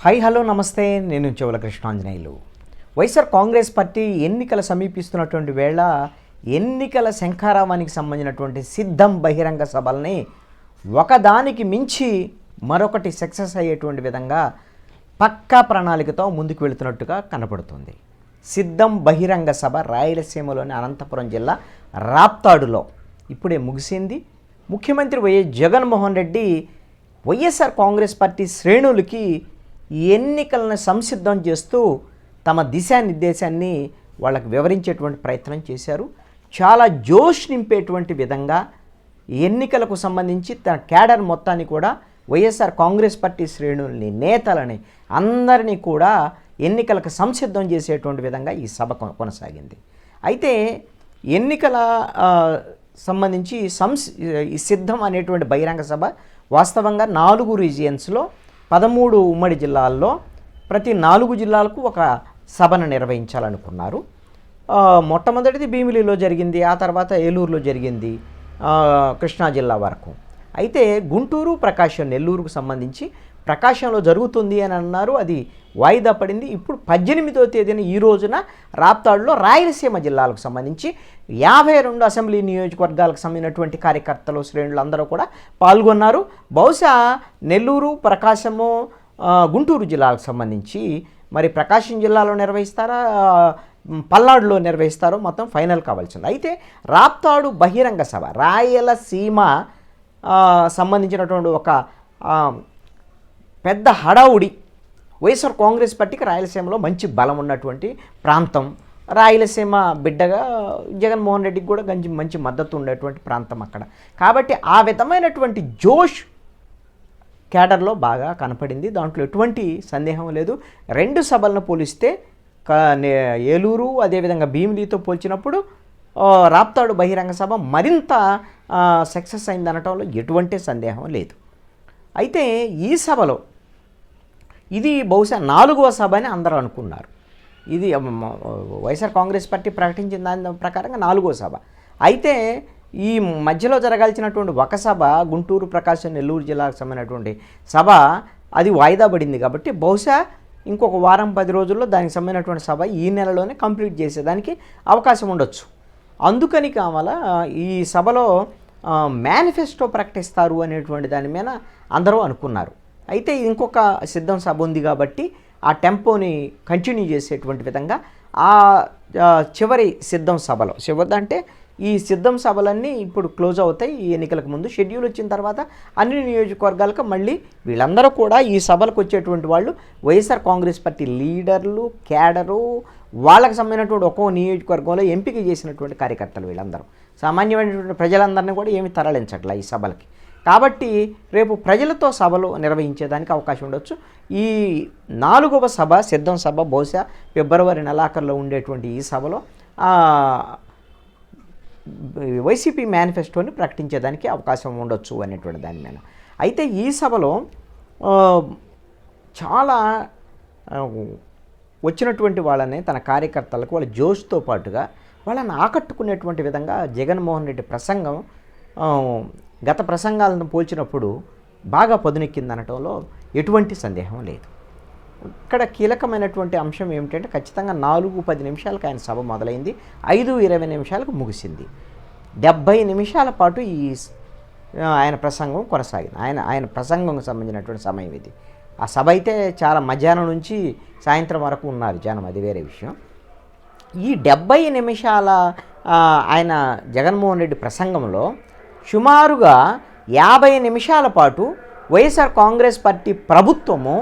Hi hello నమస్తే, నేను చెవుల కృష్ణాంజనేయులు. వైఎస్ఆర్ కాంగ్రెస్ పార్టీ ఎన్నికలు సమీపిస్తున్నటువంటి వేళ ఎన్నికల శంఖారావానికి సంబంధించినటువంటి సిద్ధం బహిరంగ సభల్ని ఒకదానికి మించి మరొకటి సక్సెస్ అయ్యేటువంటి విధంగా పక్కా ప్రణాళికతో ముందుకు వెళుతున్నట్టుగా కనపడుతుంది. సిద్ధం బహిరంగ సభ రాయలసీమలోని అనంతపురం జిల్లా రాప్తాడులో ఇప్పుడే ముగిసింది. ముఖ్యమంత్రి వైఎస్ జగన్మోహన్ రెడ్డి వైఎస్ఆర్ కాంగ్రెస్ పార్టీ శ్రేణులకి ఎన్నికలను సంసిద్ధం చేస్తూ తమ దిశానిర్దేశాన్ని వాళ్ళకు వివరించేటువంటి ప్రయత్నం చేశారు. చాలా జోష్ నింపేటువంటి విధంగా ఎన్నికలకు సంబంధించి తన క్యాడర్ మొత్తాన్ని కూడా వైఎస్ఆర్ కాంగ్రెస్ పార్టీ శ్రేణుల్ని, నేతలని అందరినీ కూడా ఎన్నికలకు సంసిద్ధం చేసేటువంటి విధంగా ఈ సభ కొనసాగింది. అయితే ఎన్నికల సంబంధించి ఈ సిద్ధం అనేటువంటి బహిరంగ సభ వాస్తవంగా 4 రీజియన్స్లో 13 ఉమ్మడి జిల్లాల్లో ప్రతి 4 జిల్లాలకు ఒక సభను నిర్వహించాలనుకున్నారు. మొట్టమొదటిది భీమిలిలో జరిగింది, ఆ తర్వాత ఏలూరులో జరిగింది, కృష్ణా జిల్లా వరకు. అయితే గుంటూరు, ప్రకాశం, నెల్లూరుకు సంబంధించి ప్రకాశంలో జరుగుతుంది అని అన్నారు. అది వాయిదా పడింది. ఇప్పుడు 18వ తేదీన ఈ రోజున రాప్తాడులో రాయలసీమ జిల్లాలకు సంబంధించి 52 అసెంబ్లీ నియోజకవర్గాలకు సంబంధించినటువంటి కార్యకర్తలు, శ్రేణులు అందరూ కూడా పాల్గొన్నారు. బహుశా నెల్లూరు, ప్రకాశము, గుంటూరు జిల్లాలకు సంబంధించి మరి ప్రకాశం జిల్లాలో నిర్వహిస్తారా, పల్నాడులో నిర్వహిస్తారో మొత్తం ఫైనల్ కావాల్సింది. అయితే రాప్తాడు బహిరంగ సభ రాయలసీమ సంబంధించినటువంటి ఒక పెద్ద హడావుడి. వైఎస్ఆర్ కాంగ్రెస్ పార్టీకి రాయలసీమలో మంచి బలం ఉన్నటువంటి ప్రాంతం. రాయలసీమ బిడ్డగా జగన్మోహన్ రెడ్డికి కూడా మంచి మద్దతు ఉండేటువంటి ప్రాంతం అక్కడ. కాబట్టి ఆ విధమైనటువంటి జోష్ క్యాడర్లో బాగా కనపడింది. దాంట్లో ఎటువంటి సందేహం లేదు. 2 సభలను పోలిస్తే ఏలూరు అదేవిధంగా భీమిలితో పోల్చినప్పుడు రాప్తాడు బహిరంగ సభ మరింత సక్సెస్ అయిందనటంలో ఎటువంటి సందేహం లేదు. అయితే ఈ సభలో ఇది బహుశా 4వ సభ అని అందరూ అనుకున్నారు. ఇది వైఎస్ఆర్ కాంగ్రెస్ పార్టీ ప్రకటించిన దాని ప్రకారంగా 4వ సభ. అయితే ఈ మధ్యలో జరగాల్సినటువంటి ఒక సభ గుంటూరు, ప్రకాశం, నెల్లూరు జిల్లాకు సంబంధించినటువంటి సభ అది వాయిదా పడింది. కాబట్టి బహుశా ఇంకొక వారం 10 రోజుల్లో దానికి సంబంధించినటువంటి సభ ఈ నెలలోనే కంప్లీట్ చేసేదానికి అవకాశం ఉండొచ్చు. అందుకని కావాలా ఈ సభలో మేనిఫెస్టో ప్రకటిస్తారు అనేటువంటి దాని మీద అందరూ అనుకున్నారు. అయితే ఇంకొక సిద్ధం సభ ఉంది కాబట్టి ఆ టెంపోని కంటిన్యూ చేసేటువంటి విధంగా ఆ చివరి సిద్ధం సభలో, అంటే ఈ సిద్ధం సభలన్నీ ఇప్పుడు క్లోజ్ అవుతాయి. ఈ ఎన్నికలకు ముందు షెడ్యూల్ వచ్చిన తర్వాత అన్ని నియోజకవర్గాలకు మళ్ళీ వీళ్ళందరూ కూడా ఈ సభలకు వచ్చేటువంటి వాళ్ళు వైఎస్ఆర్ కాంగ్రెస్ పార్టీ లీడర్లు, క్యాడరు, వాళ్ళకి సంబంధించినటువంటి ఒక్కో నియోజకవర్గంలో ఎంపిక చేసినటువంటి కార్యకర్తలు. వీళ్ళందరూ సామాన్యమైనటువంటి ప్రజలందరినీ కూడా ఏమి తరలించట్లా ఈ సభలకి. కాబట్టి రేపు ప్రజలతో సభలు నిర్వహించేదానికి అవకాశం ఉండొచ్చు. ఈ 4వ సభ సిద్ధం సభ బహుశా ఫిబ్రవరి నెలాఖరులో ఉండేటువంటి ఈ సభలో వైసీపీ మేనిఫెస్టోని ప్రకటించేదానికి అవకాశం ఉండొచ్చు అనేటువంటి దాని మీద. అయితే ఈ సభలో చాలా వచ్చినటువంటి వాళ్ళని తన కార్యకర్తలకు వాళ్ళ జోష్తో పాటుగా వాళ్ళని ఆకట్టుకునేటువంటి విధంగా జగన్మోహన్ రెడ్డి ప్రసంగం గత ప్రసంగాలను పోల్చినప్పుడు బాగా పదునెక్కిందనటంలో ఎటువంటి సందేహం లేదు. ఇక్కడ కీలకమైనటువంటి అంశం ఏమిటంటే ఖచ్చితంగా 4:10 నిమిషాలకు ఆయన సభ మొదలైంది, 5:20 నిమిషాలకు ముగిసింది. 70 నిమిషాల పాటు ఈ ఆయన ప్రసంగం కొనసాగింది. ఆయన ప్రసంగంకు సంబంధించినటువంటి సమయం ఇది. ఆ సభ అయితే చాలా మధ్యాహ్నం నుంచి సాయంత్రం వరకు ఉన్నారు జనం, అది వేరే విషయం. ఈ 70 నిమిషాల ఆయన జగన్మోహన్ రెడ్డి ప్రసంగంలో సుమారుగా 50 నిమిషాల పాటు వైఎస్ఆర్ కాంగ్రెస్ పార్టీ ప్రభుత్వము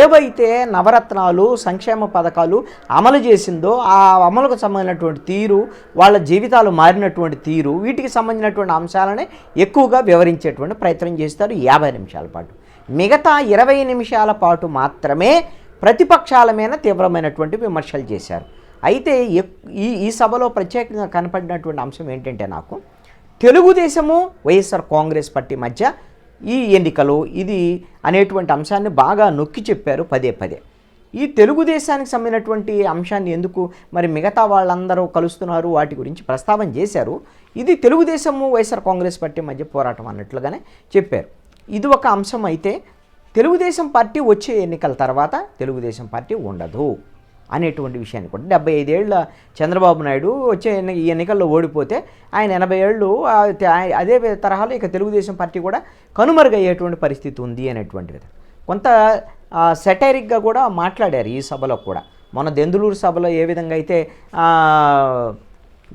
ఏవైతే నవరత్నాలు, సంక్షేమ పథకాలు అమలు చేసిందో ఆ అమలుకు సంబంధించినటువంటి తీరు, వాళ్ళ జీవితాలు మారినటువంటి తీరు, వీటికి సంబంధించినటువంటి అంశాలనే ఎక్కువగా వివరించేటువంటి ప్రయత్నం చేస్తారు 50 నిమిషాల పాటు. మిగతా 20 నిమిషాల పాటు మాత్రమే ప్రతిపక్షాల మీద తీవ్రమైనటువంటి విమర్శలు చేశారు. అయితే ఈ సభలో ప్రత్యేకంగా కనపడినటువంటి అంశం ఏంటంటే నాకు తెలుగుదేశము, వైఎస్ఆర్ కాంగ్రెస్ పార్టీ మధ్య ఈ ఎన్నికలు ఇది అనేటువంటి అంశాన్ని బాగా నొక్కి చెప్పారు పదే. ఈ తెలుగుదేశానికి సంబంధించినటువంటి అంశాన్ని ఎందుకు మరి మిగతా వాళ్ళందరూ కలుస్తున్నారు వాటి గురించి ప్రస్తావన చేశారు. ఇది తెలుగుదేశము, వైఎస్ఆర్ కాంగ్రెస్ పార్టీ మధ్య పోరాటం అన్నట్లుగానే చెప్పారు. ఇది ఒక అంశం. అయితే తెలుగుదేశం పార్టీ వచ్చే ఎన్నికల తర్వాత తెలుగుదేశం పార్టీ ఉండదు అనేటువంటి విషయాన్ని కూడా 75 ఏళ్ళ చంద్రబాబు నాయుడు వచ్చే ఈ ఎన్నికల్లో ఓడిపోతే ఆయన 80 ఏళ్ళు అదే తరహాలో ఇక తెలుగుదేశం పార్టీ కూడా కనుమరుగయ్యేటువంటి పరిస్థితి ఉంది అనేటువంటిది కొంత సెటైరిక్గా కూడా మాట్లాడారు ఈ సభలో కూడా. మొన్న దెందులూరు సభలో ఏ విధంగా అయితే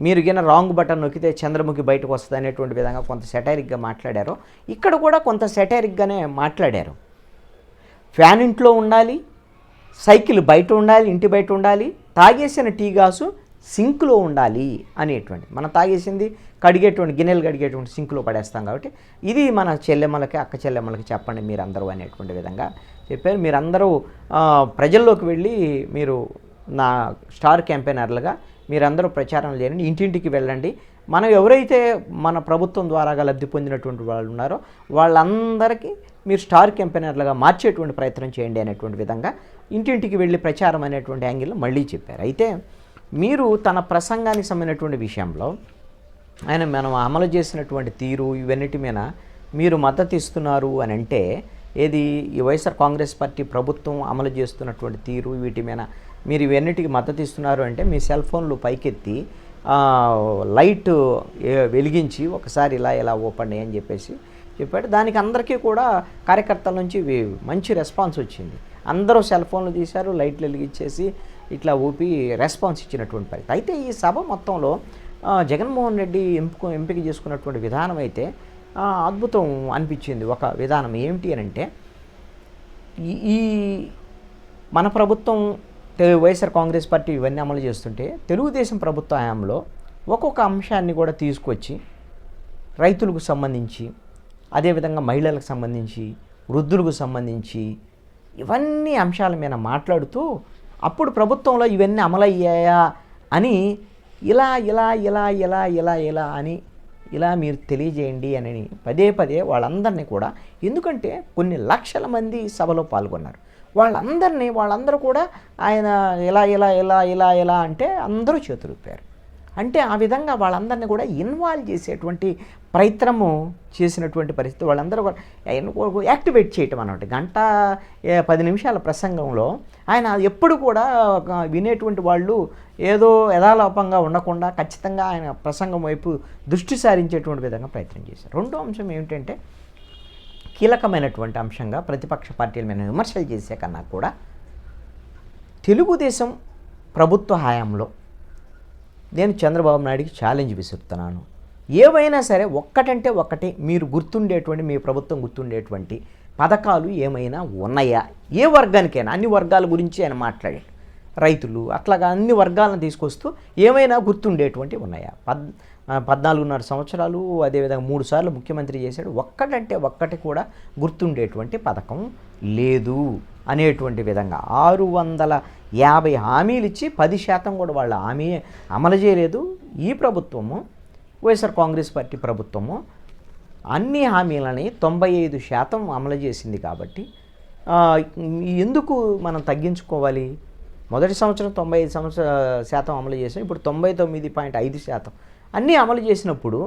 మీరు గిన రాంగ్ బటన్ నొక్కితే చంద్రముఖి బయటకు వస్తుంది అనేటువంటి విధంగా కొంత సెటైరిక్గా మాట్లాడారు, ఇక్కడ కూడా కొంత సెటైరిక్గానే మాట్లాడారు. ఫ్యాన్ ఇంట్లో ఉండాలి, సైకిల్ బయట ఉండాలి, ఇంటి బయట ఉండాలి, తాగేసిన టీ గ్లాసు సింక్లో ఉండాలి అనేటువంటి, మనం తాగేసింది కడిగేటువంటి గిన్నెలు కడిగేటువంటి సింక్లో పడేస్తాం కాబట్టి ఇది మన చెల్లెమ్మలకి అక్క చెల్లెమ్మలకి చెప్పండి మీరందరూ అనేటువంటి విధంగా చెప్పారు. మీరందరూ ప్రజల్లోకి వెళ్ళి మీరు నా స్టార్ క్యాంపెయినర్లుగా మీరందరూ ప్రచారం చేయండి, ఇంటింటికి వెళ్ళండి. మనం ఎవరైతే మన ప్రభుత్వం ద్వారాగా లబ్ధి పొందినటువంటి వాళ్ళు ఉన్నారో వాళ్ళందరికీ మీరు స్టార్ క్యాంపెయినర్లుగా మార్చేటువంటి ప్రయత్నం చేయండి అనేటువంటి విధంగా ఇంటింటికి వెళ్ళి ప్రచారం అనేటువంటి యాంగిల్లో మళ్ళీ చెప్పారు. అయితే మీరు తన ప్రసంగానికి సంబంధించినటువంటి విషయంలో ఆయన మనం అమలు చేసినటువంటి తీరు ఇవన్నిటి మీద మీరు మద్దతు ఇస్తున్నారు అని అంటే ఏది ఈ వైఎస్ఆర్ కాంగ్రెస్ పార్టీ ప్రభుత్వం అమలు చేస్తున్నటువంటి తీరు వీటి మీద మీరు ఇవన్నిటికి మద్దతు ఇస్తున్నారు అంటే మీ సెల్ ఫోన్లు పైకెత్తి లైట్ వెలిగించి ఒకసారి ఇలా ఓపెన్ అని చెప్పేసి చెప్పాడు. దానికి అందరికీ కూడా కార్యకర్తల నుంచి మంచి రెస్పాన్స్ వచ్చింది. అందరూ సెల్ ఫోన్లు తీశారు, లైట్లు వెలిగించేసి ఇట్లా ఊపి రెస్పాన్స్ ఇచ్చినటువంటి పరిస్థితి. అయితే ఈ సభ మొత్తంలో జగన్మోహన్ రెడ్డి ఎంపిక చేసుకున్నటువంటి విధానం అయితే అద్భుతం అనిపించింది. ఒక విధానం ఏమిటి అని అంటే ఈ మన ప్రభుత్వం వైఎస్ఆర్ కాంగ్రెస్ పార్టీ ఇవన్నీ అమలు చేస్తుంటే తెలుగుదేశం ప్రభుత్వ హయాంలో ఒక్కొక్క అంశాన్ని కూడా తీసుకొచ్చి రైతులకు సంబంధించి, అదేవిధంగా మహిళలకు సంబంధించి, వృద్ధులకు సంబంధించి ఇవన్నీ అంశాల మీద మాట్లాడుతూ అప్పుడు ప్రభుత్వంలో ఇవన్నీ అమలయ్యాయా అని ఇలా అని ఇలా మీరు తెలియజేయండి అని పదే వాళ్ళందరినీ కూడా, ఎందుకంటే కొన్ని లక్షల మంది సభలో పాల్గొన్నారు, వాళ్ళందరూ కూడా ఆయన ఇలా అంటే అందరూ చేతులు ఊపారు. అంటే ఆ విధంగా వాళ్ళందరినీ కూడా ఇన్వాల్వ్ చేసేటువంటి ప్రయత్నము చేసినటువంటి పరిస్థితి. వాళ్ళందరూ కూడా యాక్టివేట్ చేయటం అన్నమాట. 1:10 నిమిషాల ప్రసంగంలో ఆయన ఎప్పుడు కూడా వినేటువంటి వాళ్ళు ఏదో యథాలోపంగా ఉండకుండా ఖచ్చితంగా ఆయన ప్రసంగం వైపు దృష్టి సారించేటువంటి విధంగా ప్రయత్నం చేశారు. రెండో అంశం ఏమిటంటే కీలకమైనటువంటి అంశంగా ప్రతిపక్ష పార్టీల మీద విమర్శలు చేసే కన్నా కూడా తెలుగుదేశం ప్రభుత్వ హయాంలో నేను చంద్రబాబు నాయుడికి ఛాలెంజ్ విసురుతున్నాను. ఏవైనా సరే ఒక్కటంటే ఒక్కటి మీరు గుర్తుండేటువంటి, మీ ప్రభుత్వం గుర్తుండేటువంటి పథకాలు ఏమైనా ఉన్నాయా? ఏ వర్గానికైనా, అన్ని వర్గాల గురించి ఆయన మాట్లాడాడు. రైతులు అట్లాగా అన్ని వర్గాలను తీసుకొస్తూ ఏమైనా గుర్తుండేటువంటి ఉన్నాయా? 14.5 సంవత్సరాలు, అదేవిధంగా 3 సార్లు ముఖ్యమంత్రి చేశాడు. ఒక్కటంటే ఒక్కటి కూడా గుర్తుండేటువంటి పథకం లేదు అనేటువంటి విధంగా 650 హామీలు ఇచ్చి 10% కూడా వాళ్ళ హామీ అమలు చేయలేదు. ఈ ప్రభుత్వము వైఎస్ఆర్ కాంగ్రెస్ పార్టీ ప్రభుత్వము అన్ని హామీలని 95% అమలు చేసింది. కాబట్టి ఎందుకు మనం తగ్గించుకోవాలి? మొదటి సంవత్సరం 95% అమలు చేసాం, ఇప్పుడు 99.5% అన్నీ అమలు చేసినప్పుడు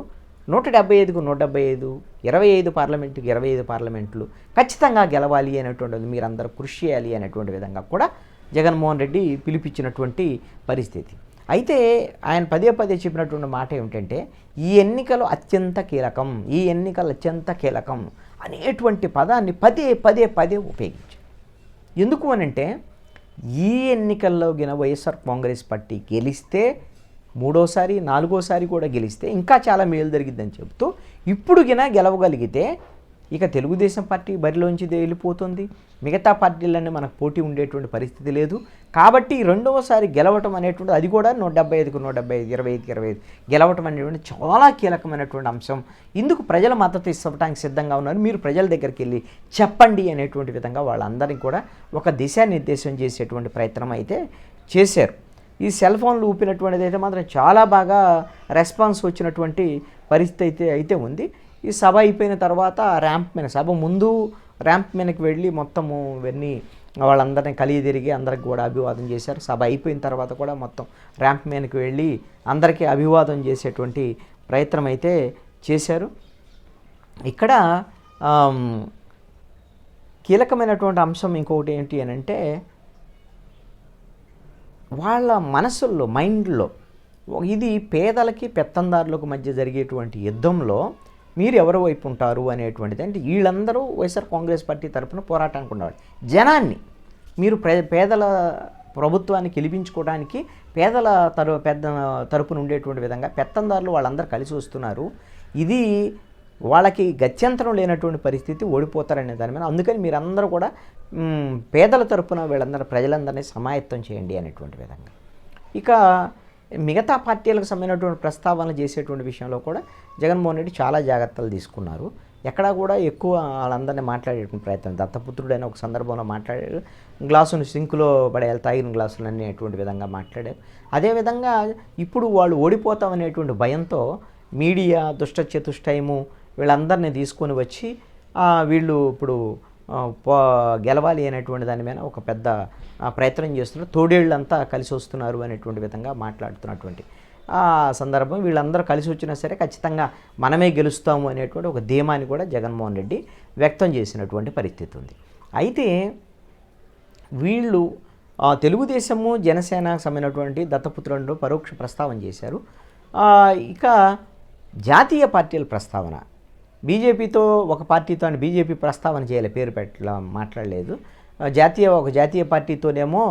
175కు 175, 25 పార్లమెంటుకి 25 పార్లమెంట్లు ఖచ్చితంగా గెలవాలి అనేటువంటిది మీరందరూ కృషి చేయాలి అనేటువంటి విధంగా కూడా జగన్మోహన్ రెడ్డి పిలిపించినటువంటి పరిస్థితి. అయితే ఆయన పదే చెప్పినటువంటి మాట ఏమిటంటే ఈ ఎన్నికలు అత్యంత కీలకం అనేటువంటి పదాన్ని పదే ఉపయోగించారు. ఎందుకు అనంటే ఈ ఎన్నికల్లో వైఎస్ఆర్ కాంగ్రెస్ పార్టీ గెలిస్తే 3వసారి 4వసారి కూడా గెలిస్తే ఇంకా చాలా మేలు జరిగిద్దని చెబుతూ ఇప్పుడు గెలవగలిగితే ఇక తెలుగుదేశం పార్టీ బరిలోంచి వెళ్ళిపోతుంది, మిగతా పార్టీలన్నీ మనకు పోటీ ఉండేటువంటి పరిస్థితి లేదు. కాబట్టి 2వసారి గెలవటం అనేటువంటి, అది కూడా 175కు 175, 25కి 25 గెలవటం అనేటువంటి చాలా కీలకమైనటువంటి అంశం. ఇందుకు ప్రజల మద్దతు ఇవ్వడానికి సిద్ధంగా ఉన్నారు, మీరు ప్రజల దగ్గరికి వెళ్ళి చెప్పండి అనేటువంటి విధంగా వాళ్ళందరినీ కూడా ఒక దిశానిర్దేశం చేసేటువంటి ప్రయత్నం అయితే చేశారు. ఈ సెల్ ఫోన్లు ఊపినటువంటిది అయితే మాత్రం చాలా బాగా రెస్పాన్స్ వచ్చినటువంటి పరిస్థితి అయితే ఉంది. ఈ సభ అయిపోయిన తర్వాత సభ ముందు ర్యాంప్ మీదకి వెళ్ళి మొత్తము ఇవన్నీ వాళ్ళందరినీ కలిగి తిరిగి అందరికి కూడా అభివాదం చేశారు. సభ అయిపోయిన తర్వాత కూడా మొత్తం ర్యాంప్ మీదకి వెళ్ళి అందరికీ అభివాదం చేసేటువంటి ప్రయత్నం అయితే చేశారు. ఇక్కడ కీలకమైనటువంటి అంశం ఇంకొకటి ఏంటి అని అంటే, వాళ్ళ మనసుల్లో, మైండ్లో ఇది పేదలకి పెత్తందారులకు మధ్య జరిగేటువంటి యుద్ధంలో మీరు ఎవరి వైపు ఉంటారు అనేటువంటిది. అంటే వీళ్ళందరూ వైఎస్ఆర్ కాంగ్రెస్ పార్టీ తరఫున పోరాటానికి ఉన్నవాళ్ళు. జనాన్ని మీరు పేదల ప్రభుత్వాన్ని గెలిపించుకోవడానికి పేదల తరపున ఉండేటువంటి విధంగా పెత్తందారులు వాళ్ళందరూ కలిసి వస్తున్నారు. ఇది వాళ్ళకి గత్యంతరం లేనటువంటి పరిస్థితి, ఓడిపోతారనే దాని మీద. అందుకని మీరందరూ కూడా పేదల తరపున వీళ్ళందరూ ప్రజలందరినీ సమాయత్తం చేయండి అనేటువంటి విధంగా. ఇక మిగతా పార్టీలకు సంబంధించినటువంటి ప్రస్తావనలు చేసేటువంటి విషయంలో కూడా జగన్మోహన్ రెడ్డి చాలా జాగ్రత్తలు తీసుకున్నారు. ఎక్కడా కూడా ఎక్కువ వాళ్ళందరినీ మాట్లాడేటువంటి ప్రయత్నం, దత్తపుత్రుడైన ఒక సందర్భంలో మాట్లాడారు, గ్లాసును సింకులో పడేయాలి తాగిన గ్లాసులు అనేటువంటి విధంగా మాట్లాడారు. అదేవిధంగా ఇప్పుడు వాళ్ళు ఓడిపోతాం అనేటువంటి భయంతో మీడియా దుష్ట చతుష్టయము వీళ్ళందరినీ తీసుకొని వచ్చి వీళ్ళు ఇప్పుడు గెలవాలి అనేటువంటి దాని మీద ఒక పెద్ద ప్రయత్నం చేస్తున్నారు. తోడేళ్ళంతా కలిసి వస్తున్నారు అనేటువంటి విధంగా మాట్లాడుతున్నటువంటి సందర్భం. వీళ్ళందరూ కలిసి వచ్చినా సరే ఖచ్చితంగా మనమే గెలుస్తాము అనేటువంటి ఒక ధీమాని కూడా జగన్మోహన్ రెడ్డి వ్యక్తం చేసినటువంటి పరిస్థితి ఉంది. అయితే వీళ్ళు తెలుగుదేశము జనసేనకు సంబంధించినటువంటి దత్తపుత్రుడు పరోక్ష ప్రస్తావన చేశారు. ఇక జాతీయ పార్టీల ప్రస్తావన, బీజేపీతో ఒక పార్టీతో అని బీజేపీ ప్రస్తావన చేయాలి, పేరు మాట్లాడలేదు. ఒక జాతీయ పార్టీతోనేమో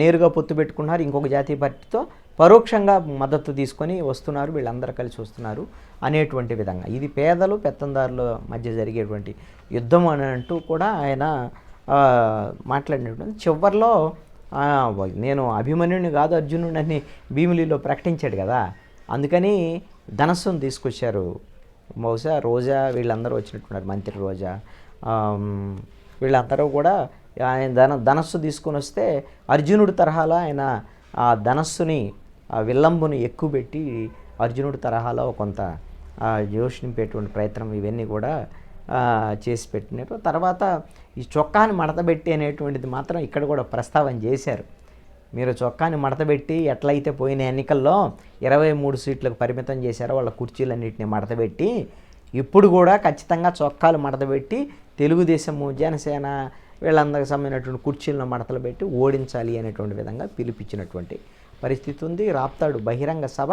నేరుగా పొత్తు పెట్టుకున్నారు, ఇంకొక జాతీయ పార్టీతో పరోక్షంగా మద్దతు తీసుకొని వస్తున్నారు, వీళ్ళందరూ కలిసి వస్తున్నారు అనేటువంటి విధంగా. ఇది పేదలు పెత్తందారుల మధ్య జరిగేటువంటి యుద్ధం అని అంటూ కూడా ఆయన మాట్లాడినటువంటి. చివరిలో నేను అభిమన్యుని కాదు అర్జునుడిని అని భీమిలిలో ప్రకటించాడు కదా, అందుకని ధనస్సును తీసుకొచ్చారు. బహుశా రోజా వీళ్ళందరూ వచ్చినట్టున్నారు, మంత్రి రోజా వీళ్ళందరూ కూడా ఆయన ధనస్సు తీసుకొని వస్తే అర్జునుడి తరహాలో ఆయన ఆ ధనస్సుని విల్లంబుని ఎక్కువ పెట్టి అర్జునుడి తరహాలో కొంత జోష్ నింపేటువంటి ప్రయత్నం ఇవన్నీ కూడా చేసి పెట్టినారు. తర్వాత ఈ చొక్కాని మడతబెట్టి అనేటువంటిది మాత్రం ఇక్కడ కూడా ప్రస్తావన చేశారు. మీరు చొక్కాని మడతబెట్టి ఎట్లయితే పోయిన ఎన్నికల్లో 23 సీట్లకు పరిమితం చేశారో వాళ్ళ కుర్చీలన్నింటినీ మడతబెట్టి ఇప్పుడు కూడా ఖచ్చితంగా చొక్కాలు మడతబెట్టి తెలుగుదేశము జనసేన వీళ్ళందరికి సంబంధించినటువంటి కుర్చీలను మడతలు పెట్టి ఓడించాలి అనేటువంటి విధంగా పిలిపించినటువంటి పరిస్థితి ఉంది. రాప్తాడు బహిరంగ సభ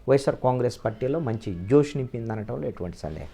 వైఎస్ఆర్ కాంగ్రెస్ పార్టీలో మంచి జోష్ నింపిందనటంలో ఎటువంటి సందేహం.